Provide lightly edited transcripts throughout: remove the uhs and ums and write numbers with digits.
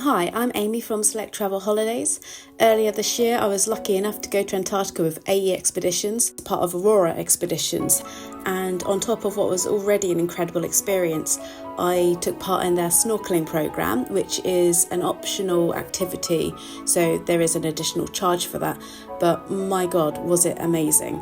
Hi, I'm Amy from Select Travel Holidays. Earlier this year, I was lucky enough to go to Antarctica with AE Expeditions, part of Aurora Expeditions. And on top of what was already an incredible experience, I took part in their snorkelling program, which is an optional activity. So there is an additional charge for that. But my God, was it amazing.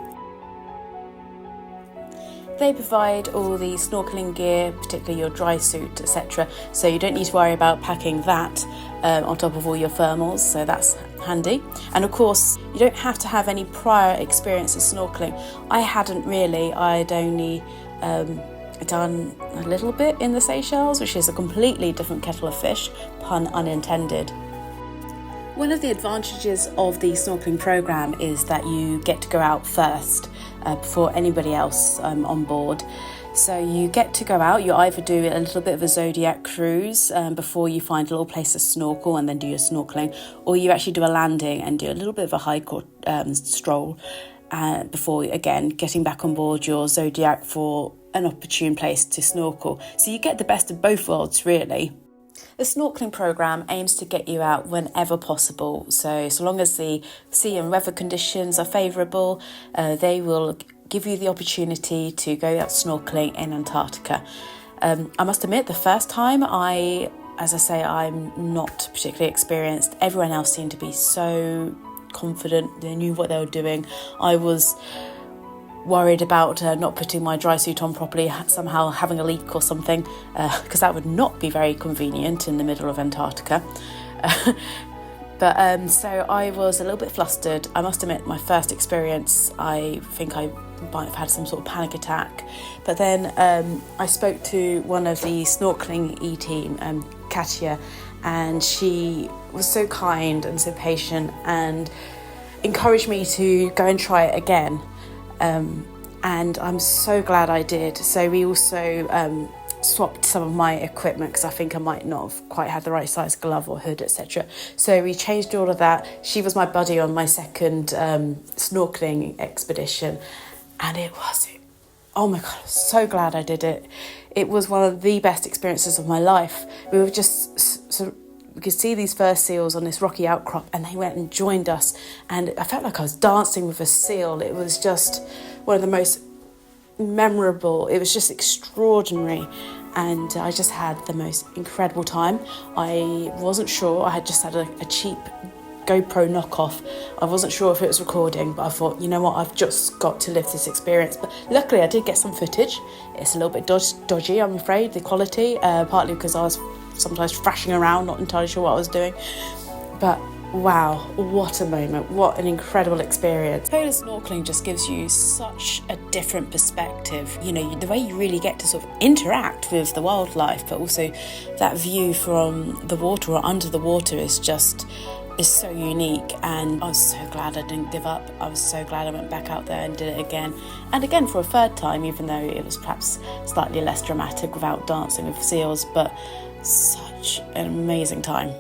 They provide all the snorkelling gear, particularly your dry suit, etc. So you don't need to worry about packing that on top of all your thermals, so that's handy. And of course, you don't have to have any prior experience of snorkelling. I hadn't really, I'd only done a little bit in the Seychelles, which is a completely different kettle of fish, pun unintended. One of the advantages of the snorkelling program is that you get to go out first before anybody else on board. So you get to go out, you either do a little bit of a zodiac cruise before you find a little place to snorkel and then do your snorkelling, or you actually do a landing and do a little bit of a hike or stroll before, again, getting back on board your zodiac for an opportune place to snorkel. So you get the best of both worlds, really. The snorkelling program aims to get you out whenever possible. So long as the sea and weather conditions are favourable, they will give you the opportunity to go out snorkelling in Antarctica. I must admit, the first time I'm not particularly experienced. Everyone else seemed to be so confident. They knew what they were doing. I was worried about not putting my dry suit on properly, somehow having a leak or something, because that would not be very convenient in the middle of Antarctica. So I was a little bit flustered. I must admit, my first experience, I think I might have had some sort of panic attack. But then I spoke to one of the snorkelling E-team, Katia, and she was so kind and so patient and encouraged me to go and try it again. And I'm so glad I did. So we also swapped some of my equipment because I think I might not have quite had the right size glove or hood, etc. So we changed all of that. She was my buddy on my second snorkelling expedition, and it was, oh my God, I'm so glad I did it. It was one of the best experiences of my life. We were just we could see these first seals on this rocky outcrop, and they went and joined us, and I felt like I was dancing with a seal. It was just one of the most memorable, it was just extraordinary, and I just had the most incredible time. I wasn't sure, I had just had a cheap GoPro knockoff. I wasn't sure if it was recording, but I thought, you know what, I've just got to live this experience. But luckily I did get some footage. It's a little bit dodgy, I'm afraid, the quality, partly because I was sometimes thrashing around, not entirely sure what I was doing. But wow, what a moment, what an incredible experience. Polar snorkelling just gives you such a different perspective. You know, the way you really get to sort of interact with the wildlife, but also that view from the water or under the water is so unique. And I was so glad I didn't give up. I was so glad I went back out there and did it again. And again for a third time, even though it was perhaps slightly less dramatic without dancing with seals, but such an amazing time.